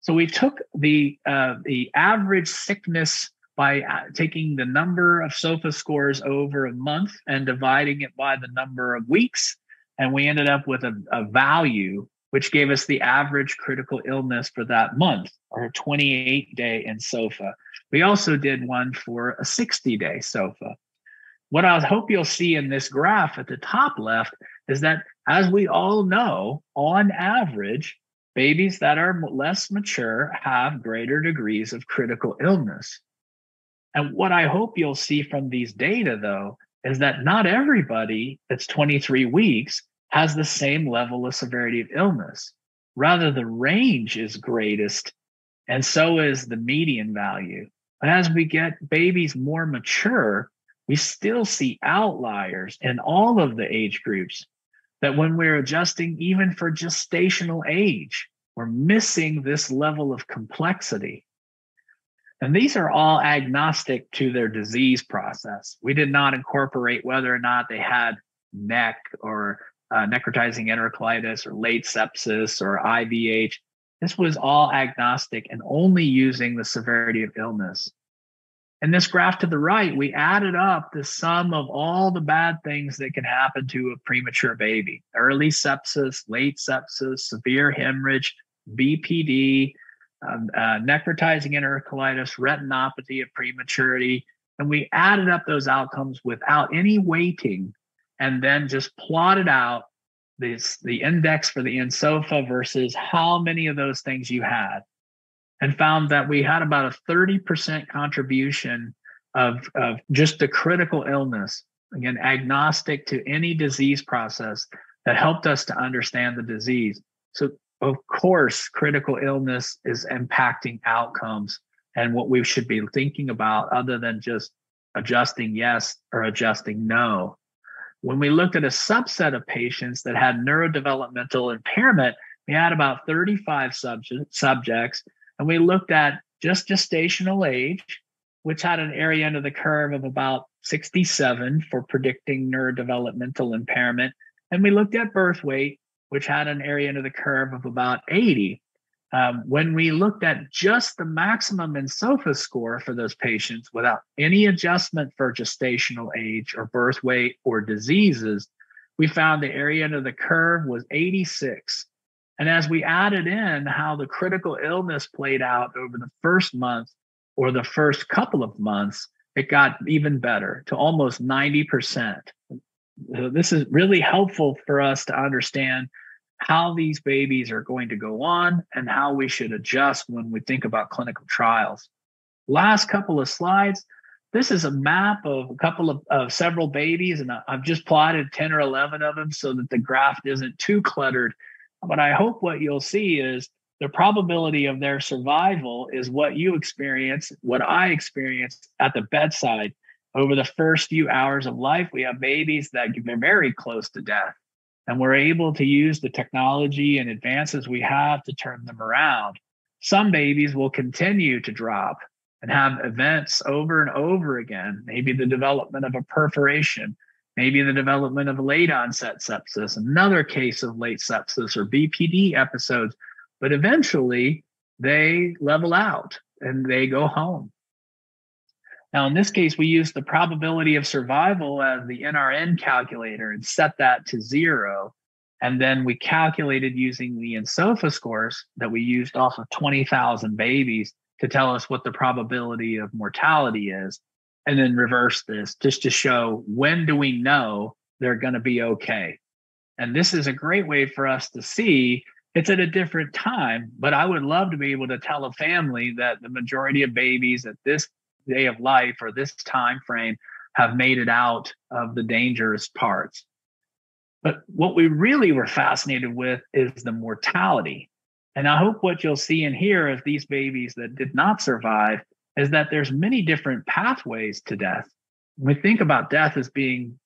So we took the average sickness by taking the number of SOFA scores over a month and dividing it by the number of weeks. And we ended up with a value, which gave us the average critical illness for that month, or a 28-day nSOFA. We also did one for a 60-day SOFA. What I hope you'll see in this graph at the top left is that, as we all know, on average, babies that are less mature have greater degrees of critical illness. And what I hope you'll see from these data, though, is that not everybody that's 23 weeks has the same level of severity of illness. Rather, the range is greatest, and so is the median value. But as we get babies more mature, we still see outliers in all of the age groups, that when we're adjusting even for gestational age, we're missing this level of complexity. And these are all agnostic to their disease process. We did not incorporate whether or not they had NEC or necrotizing enterocolitis or late sepsis or IVH. This was all agnostic and only using the severity of illness. In this graph to the right, we added up the sum of all the bad things that can happen to a premature baby: early sepsis, late sepsis, severe hemorrhage, BPD, necrotizing enterocolitis, retinopathy of prematurity. And we added up those outcomes without any weighting, and then just plotted out the index for the nSOFA versus how many of those things you had, and found that we had about a 30% contribution of just the critical illness, again, agnostic to any disease process, that helped us to understand the disease. So, of course, critical illness is impacting outcomes and what we should be thinking about, other than just adjusting yes or adjusting no. When we looked at a subset of patients that had neurodevelopmental impairment, we had about 35 subjects, and we looked at just gestational age, which had an area under the curve of about 67 for predicting neurodevelopmental impairment. And we looked at birth weight, which had an area under the curve of about 80. When we looked at just the maximum nSOFA score for those patients without any adjustment for gestational age or birth weight or diseases, we found the area under the curve was 86. And as we added in how the critical illness played out over the first month or the first couple of months, it got even better to almost 90%. So this is really helpful for us to understand how these babies are going to go on and how we should adjust when we think about clinical trials. Last couple of slides. This is a map of several babies, and I've just plotted 10 or 11 of them so that the graph isn't too cluttered. But I hope what you'll see is the probability of their survival is what you experience, what I experienced at the bedside. Over the first few hours of life, we have babies that get very close to death, and we're able to use the technology and advances we have to turn them around. Some babies will continue to drop and have events over and over again, maybe the development of a perforation, maybe the development of late onset sepsis, another case of late sepsis or BPD episodes, but eventually they level out and they go home. Now, in this case, we use the probability of survival as the NRN calculator and set that to 0. And then we calculated using the nSOFA scores that we used off of 20,000 babies to tell us what the probability of mortality is, and then reverse this just to show when do we know they're going to be okay. And this is a great way for us to see it's at a different time, but I would love to be able to tell a family that the majority of babies at this day of life or this time frame have made it out of the dangerous parts. But what we really were fascinated with is the mortality. And I hope what you'll see in here of these babies that did not survive is that there's many different pathways to death. We think about death as being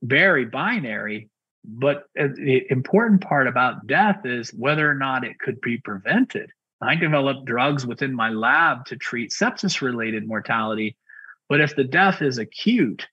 very binary, but the important part about death is whether or not it could be prevented. I developed drugs within my lab to treat sepsis-related mortality, but if the death is acute,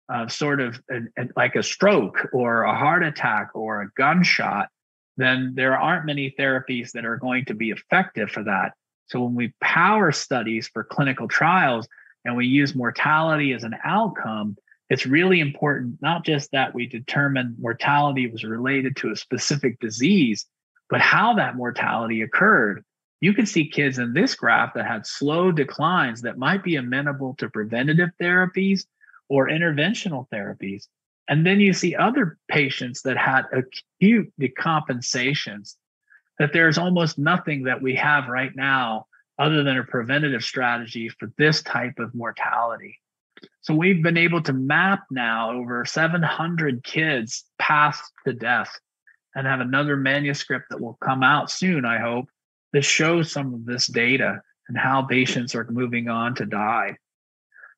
like a stroke or a heart attack or a gunshot, then there aren't many therapies that are going to be effective for that. So when we power studies for clinical trials and we use mortality as an outcome, it's really important not just that we determine mortality was related to a specific disease, but how that mortality occurred. You can see kids in this graph that had slow declines that might be amenable to preventative therapies or interventional therapies. And then you see other patients that had acute decompensations, that there's almost nothing that we have right now other than a preventative strategy for this type of mortality. So we've been able to map now over 700 kids past to death and have another manuscript that will come out soon, I hope, that shows some of this data and how patients are moving on to die.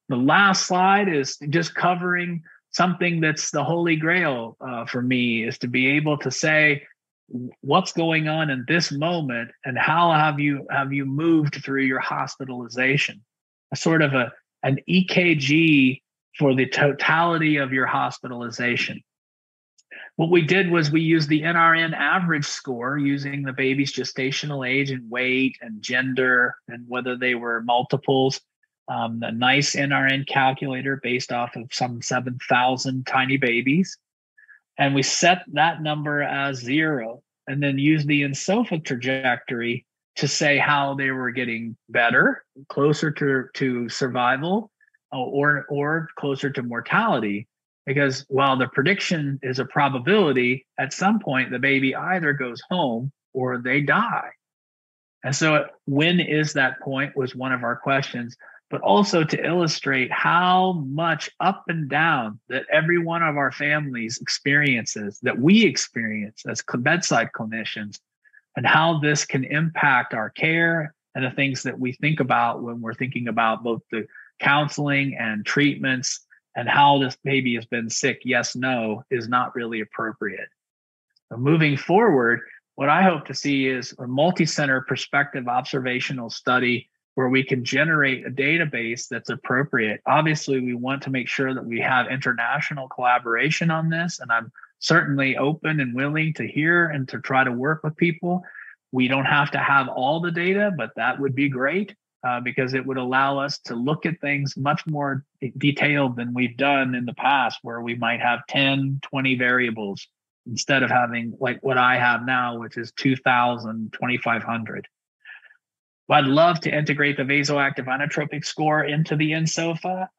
The last slide is just covering something that's the holy grail for me, is to be able to say what's going on in this moment and how have you moved through your hospitalization, a sort of an EKG for the totality of your hospitalization. What we did was we used the NRN average score using the baby's gestational age and weight and gender and whether they were multiples. A nice NRN calculator based off of some 7,000 tiny babies. And we set that number as 0 and then use the nSOFA trajectory to say how they were getting better, closer to survival or closer to mortality. Because while the prediction is a probability, at some point the baby either goes home or they die. And so when is that point was one of our questions, but also to illustrate how much up and down that every one of our families experiences, that we experience as bedside clinicians, and how this can impact our care and the things that we think about when we're thinking about both the counseling and treatments and how this baby has been sick, yes, no, is not really appropriate. So moving forward, what I hope to see is a multi-center perspective observational study where we can generate a database that's appropriate. Obviously, we want to make sure that we have international collaboration on this, and I'm certainly open and willing to hear and to try to work with people. We don't have to have all the data, but that would be great because it would allow us to look at things much more detailed than we've done in the past, where we might have 10, 20 variables instead of having like what I have now, which is 2,000, 2,500. I'd love to integrate the vasoactive inotropic score into the nSOFA.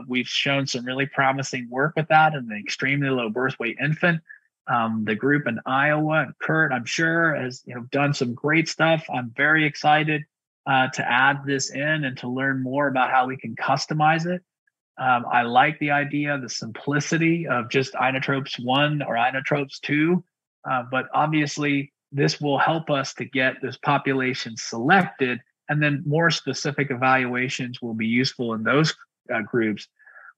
We've shown some really promising work with that in the extremely low birth weight infant. The group in Iowa, and Kurt, I'm sure, has done some great stuff. I'm very excited to add this in and to learn more about how we can customize it. I like the idea, the simplicity of just inotropes 1 or inotropes 2, but obviously this will help us to get this population selected, and then more specific evaluations will be useful in those groups.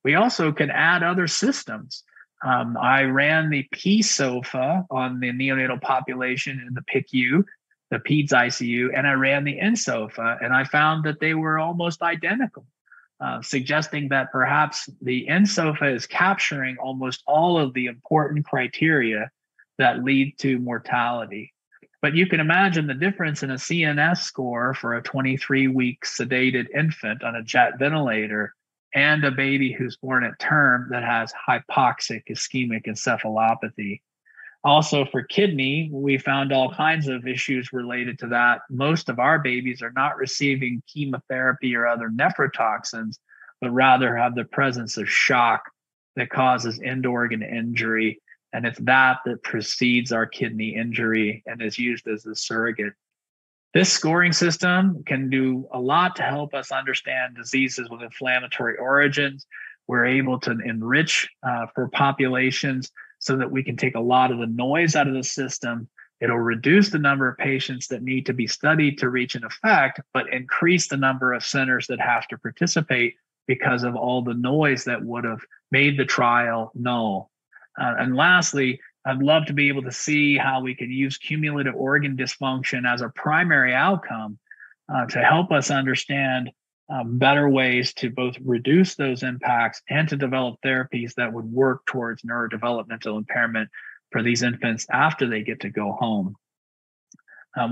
We also can add other systems. I ran the nSOFA on the neonatal population in the PICU, the PEDS ICU, and I ran the nSOFA, and I found that they were almost identical, suggesting that perhaps the nSOFA is capturing almost all of the important criteria that lead to mortality. But you can imagine the difference in a CNS score for a 23-week sedated infant on a jet ventilator and a baby who's born at term that has hypoxic ischemic encephalopathy. Also for kidney, we found all kinds of issues related to that. Most of our babies are not receiving chemotherapy or other nephrotoxins, but rather have the presence of shock that causes end organ injury. And it's that precedes our kidney injury and is used as a surrogate. This scoring system can do a lot to help us understand diseases with inflammatory origins. We're able to enrich for populations so that we can take a lot of the noise out of the system. It'll reduce the number of patients that need to be studied to reach an effect, but increase the number of centers that have to participate because of all the noise that would have made the trial null. And lastly, I'd love to be able to see how we can use cumulative organ dysfunction as a primary outcome to help us understand better ways to both reduce those impacts and to develop therapies that would work towards neurodevelopmental impairment for these infants after they get to go home.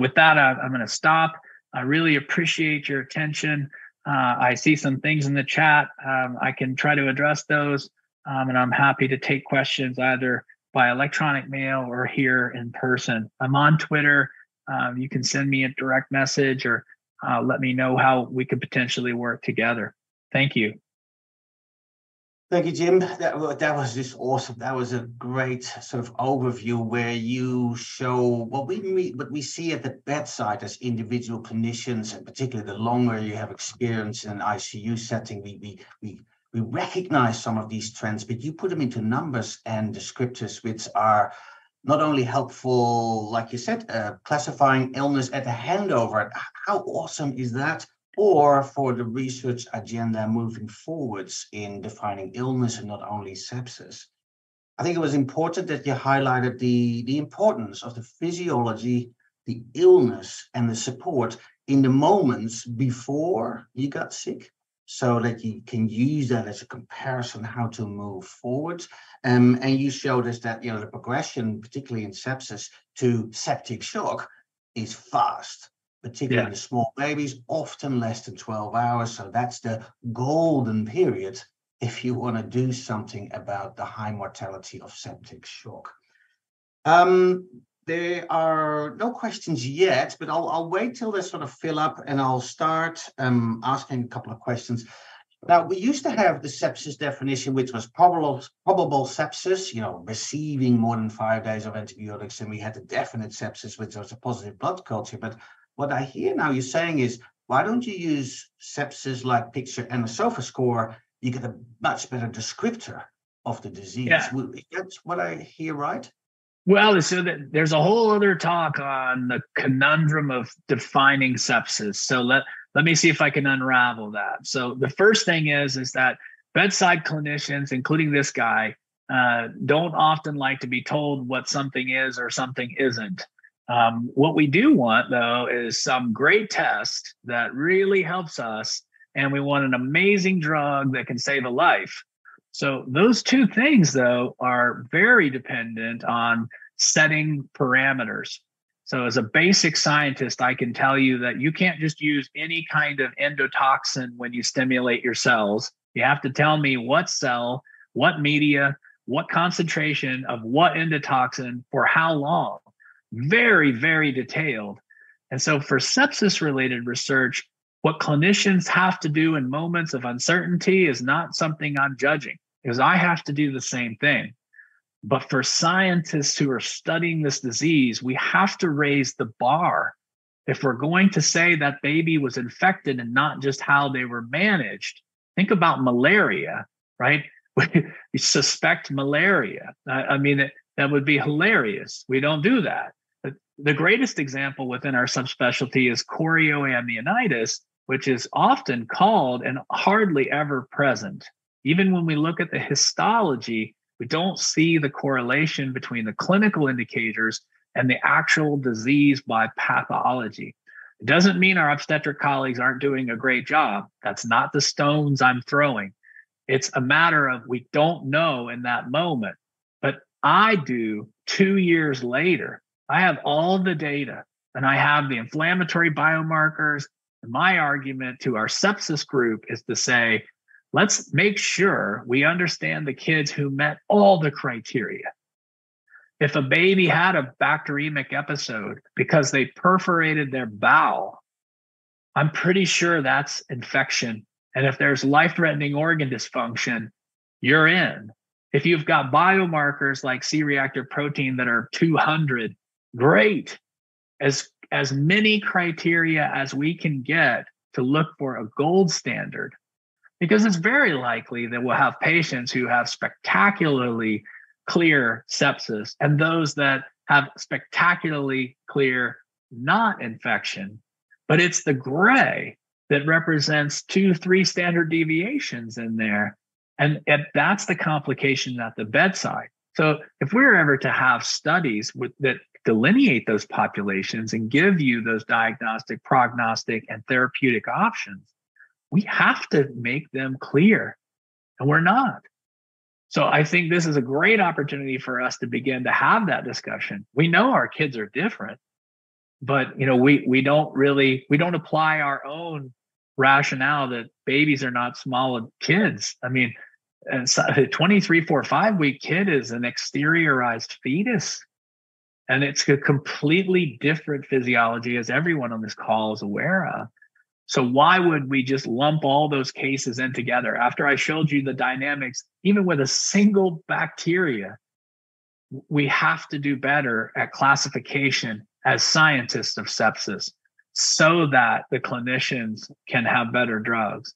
With that, I'm going to stop. I really appreciate your attention. I see some things in the chat. I can try to address those, and I'm happy to take questions either by electronic mail or here in person. I'm on Twitter. You can send me a direct message or let me know how we could potentially work together. Thank you. Thank you, Jim. That was just awesome. That was a great sort of overview where you show what we see at the bedside as individual clinicians, and particularly the longer you have experience in an ICU setting, we recognize some of these trends, but you put them into numbers and descriptors, which are not only helpful, like you said, classifying illness at the handover. How awesome is that? Or for the research agenda moving forwards in defining illness and not only sepsis. I think it was important that you highlighted the importance of the physiology, the illness, and the support in the moments before you got sick, so that you can use that as a comparison how to move forward. And you showed us that the progression, particularly in sepsis, to septic shock is fast, particularly in the small babies, often less than 12 hours. So that's the golden period if you want to do something about the high mortality of septic shock. There are no questions yet, but I'll wait till they sort of fill up and I'll start asking a couple of questions. Now, we used to have the sepsis definition, which was probable sepsis, receiving more than 5 days of antibiotics, and we had the definite sepsis, which was a positive blood culture. But what I hear now you're saying is, why don't you use sepsis like picture and a SOFA score? You get a much better descriptor of the disease. Yeah. That's what I hear, right? Well, so there's a whole other talk on the conundrum of defining sepsis. So let me see if I can unravel that. So the first thing is that bedside clinicians, including this guy, don't often like to be told what something is or something isn't. What we do want, though, is some great test that really helps us, and we want an amazing drug that can save a life. So those two things, though, are very dependent on setting parameters. So as a basic scientist, I can tell you that you can't just use any kind of endotoxin when you stimulate your cells. You have to tell me what cell, what media, what concentration of what endotoxin for how long. Very, very detailed. And so for sepsis-related research, what clinicians have to do in moments of uncertainty is not something I'm judging, because I have to do the same thing. But for scientists who are studying this disease, we have to raise the bar. If we're going to say that baby was infected and not just how they were managed, think about malaria, right? We suspect malaria. I mean, that would be hilarious. We don't do that. But the greatest example within our subspecialty is chorioamnionitis, which is often called and hardly ever present. Even when we look at the histology, we don't see the correlation between the clinical indicators and the actual disease by pathology. It doesn't mean our obstetric colleagues aren't doing a great job. That's not the stones I'm throwing. It's a matter of we don't know in that moment. But I do 2 years later. I have all the data and I have the inflammatory biomarkers. And my argument to our sepsis group is to say, let's make sure we understand the kids who met all the criteria. If a baby had a bacteremic episode because they perforated their bowel, I'm pretty sure that's infection. And if there's life-threatening organ dysfunction, you're in. If you've got biomarkers like C-reactive protein that are 200, great. As many criteria as we can get to look for a gold standard, because it's very likely that we'll have patients who have spectacularly clear sepsis and those that have spectacularly clear not infection. But it's the gray that represents 2-3 standard deviations in there. And that's the complication at the bedside. So if we're ever to have studies that delineate those populations and give you those diagnostic, prognostic, and therapeutic options, we have to make them clear, and we're not. So I think this is a great opportunity for us to begin to have that discussion. We know our kids are different, but we don't apply our own rationale that babies are not small kids. I mean, a 23, 4, 5-week kid is an exteriorized fetus. And it's a completely different physiology, as everyone on this call is aware of. So why would we just lump all those cases in together? After I showed you the dynamics, even with a single bacteria, we have to do better at classification as scientists of sepsis so that the clinicians can have better drugs.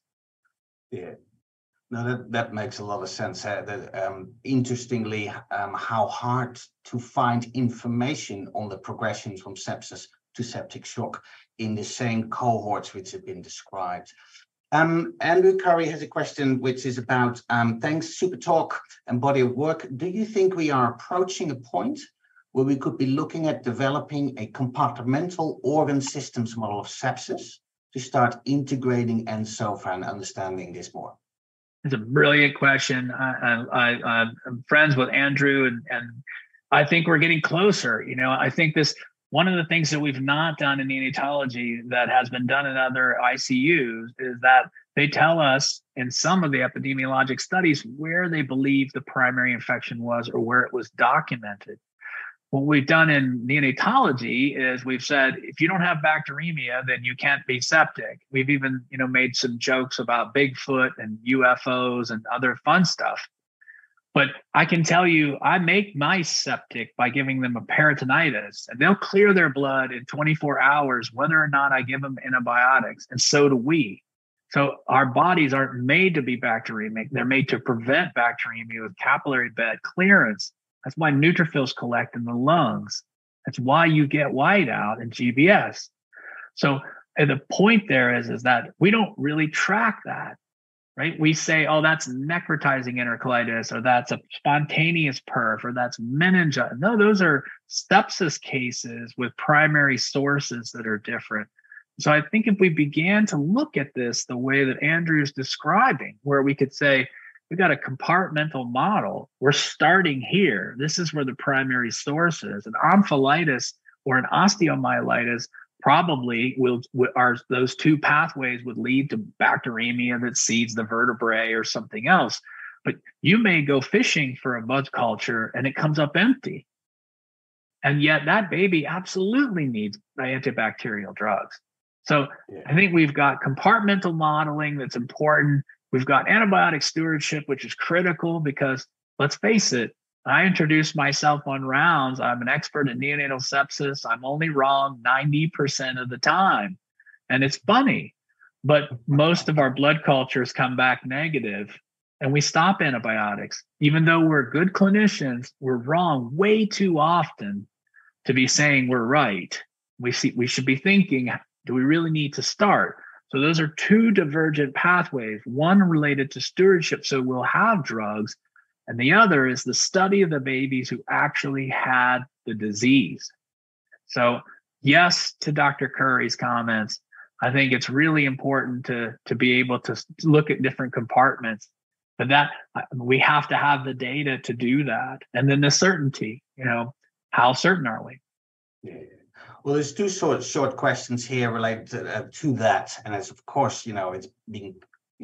Yeah. No, that makes a lot of sense. Interestingly, how hard to find information on the progression from sepsis to septic shock in the same cohorts which have been described. Andrew Curry has a question which is about, thanks, super talk and body of work. Do you think we are approaching a point where we could be looking at developing a compartmental organ systems model of sepsis to start integrating nSOFA and understanding this more? It's a brilliant question. I'm friends with Andrew, and I think we're getting closer. I think one of the things that we've not done in neonatology that has been done in other ICUs is that they tell us in some of the epidemiologic studies where they believe the primary infection was or where it was documented. What we've done in neonatology is we've said, if you don't have bacteremia, then you can't be septic. We've even, made some jokes about Bigfoot and UFOs and other fun stuff. But I can tell you, I make mice septic by giving them a peritonitis, and they'll clear their blood in 24 hours, whether or not I give them antibiotics. And so do we. So our bodies aren't made to be bacteremic. They're made to prevent bacteremia with capillary bed clearance. That's why neutrophils collect in the lungs. That's why you get whiteout and GBS. So the point there is that we don't really track that, right? We say, oh, that's necrotizing enterocolitis, or that's a spontaneous perf, or that's meningitis. No, those are sepsis cases with primary sources that are different. So I think if we began to look at this the way that Andrew's describing, where we could say, we've got a compartmental model. We're starting here. This is where the primary source is. An omphalitis or an osteomyelitis probably those two pathways would lead to bacteremia that seeds the vertebrae or something else. But you may go fishing for a bud culture and it comes up empty. And yet that baby absolutely needs antibacterial drugs. So I think we've got compartmental modeling that's important. We've got antibiotic stewardship, which is critical because, let's face it, I introduced myself on rounds. I'm an expert in neonatal sepsis. I'm only wrong 90% of the time. And it's funny, but most of our blood cultures come back negative, and we stop antibiotics. Even though we're good clinicians, we're wrong way too often to be saying we're right. We should be thinking, do we really need to start? So those are two divergent pathways, one related to stewardship, so we'll have drugs, and the other is the study of the babies who actually had the disease. So yes, to Dr. Curry's comments, I think it's really important to be able to look at different compartments, but that we have to have the data to do that. And then the certainty, how certain are we? Well, there's two short questions here related to that. And as of course, it's being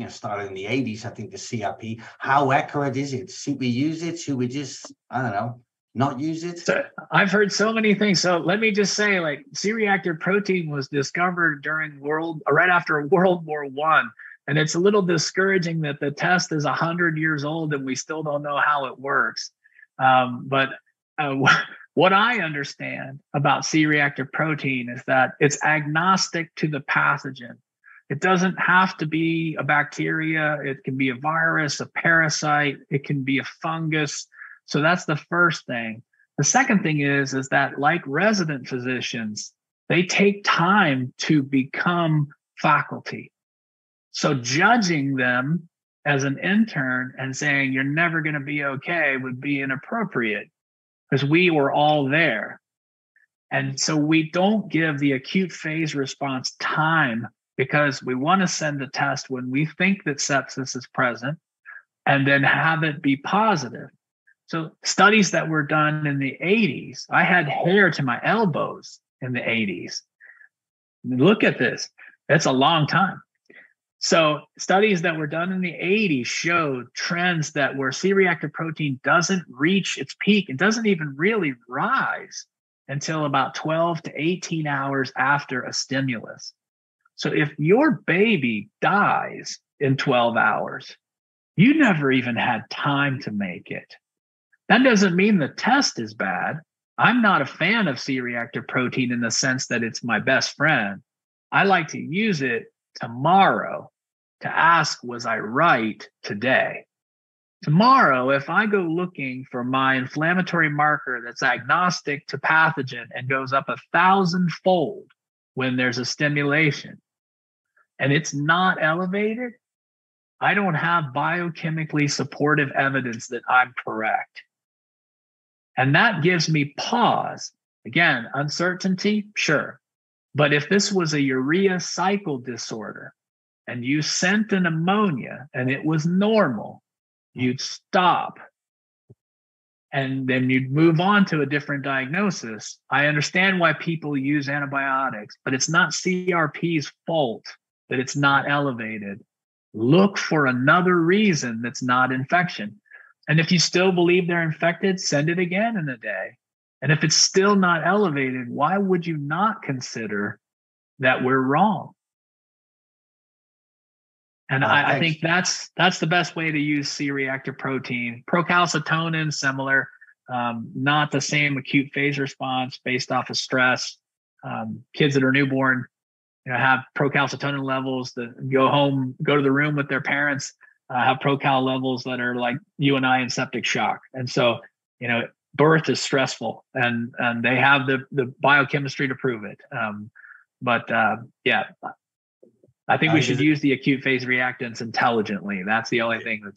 started in the 80s, I think, the CRP. How accurate is it? Should we use it? Should we just, I don't know, not use it? So I've heard so many things. So let me just say, like, C-reactive protein was discovered right after World War I. And it's a little discouraging that the test is 100 years old and we still don't know how it works. But what I understand about C-reactive protein is that it's agnostic to the pathogen. It doesn't have to be a bacteria. It can be a virus, a parasite. It can be a fungus. So that's the first thing. The second thing is that, like resident physicians, they take time to become faculty. So judging them as an intern and saying you're never going to be okay would be inappropriate, because we were all there. And so we don't give the acute phase response time, because we want to send a test when we think that sepsis is present and then have it be positive. So studies that were done in the 80s, I had hair to my elbows in the 80s. Look at this. That's a long time. So studies that were done in the 80s showed trends that where C-reactive protein doesn't reach its peak, it doesn't even really rise until about 12 to 18 hours after a stimulus. So if your baby dies in 12 hours, you never even had time to make it. That doesn't mean the test is bad. I'm not a fan of C-reactive protein in the sense that it's my best friend. I like to use it tomorrow to ask, was I right today? Tomorrow, if I go looking for my inflammatory marker that's agnostic to pathogen and goes up 1,000-fold when there's a stimulation, and it's not elevated, I don't have biochemically supportive evidence that I'm correct. And that gives me pause. Again, uncertainty, sure. But if this was a urea cycle disorder and you sent an ammonia and it was normal, you'd stop. And then you'd move on to a different diagnosis. I understand why people use antibiotics, but it's not CRP's fault that it's not elevated. Look for another reason that's not infection. And if you still believe they're infected, send it again in a day. And if it's still not elevated, why would you not consider that we're wrong? And I think that's the best way to use C-reactive protein. Procalcitonin, similar, not the same acute phase response based off of stress. Kids that are newborn, have procalcitonin levels that go home, go to the room with their parents, have procal levels that are like you and I in septic shock. And so, birth is stressful, and they have the biochemistry to prove it. I think we should use the acute phase reactants intelligently. That's the only thing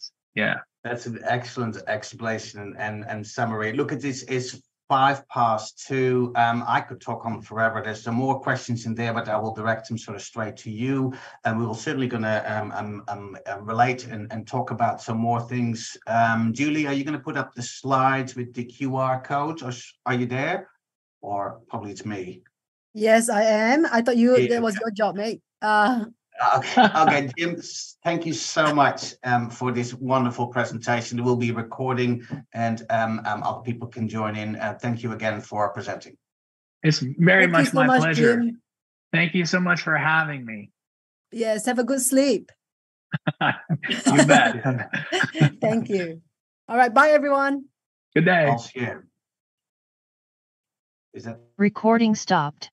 That's an excellent explanation and summary. Look, at this is 2:05. I could talk on forever. There's some more questions in there, but I will direct them sort of straight to you. And we will certainly going to relate and talk about some more things. Julie, are you going to put up the slides with the QR codes, or are you there? Or probably it's me. Yes, I am. I thought that was your job, mate. Okay, Jim, thank you so much for this wonderful presentation. There will be a recording, and other people can join in. Thank you again for presenting. It's very much my pleasure. Jim. Thank you so much for having me. Yes, have a good sleep. You bet. Thank you. All right, bye, everyone. Good day. Als je... Is that... Recording stopped.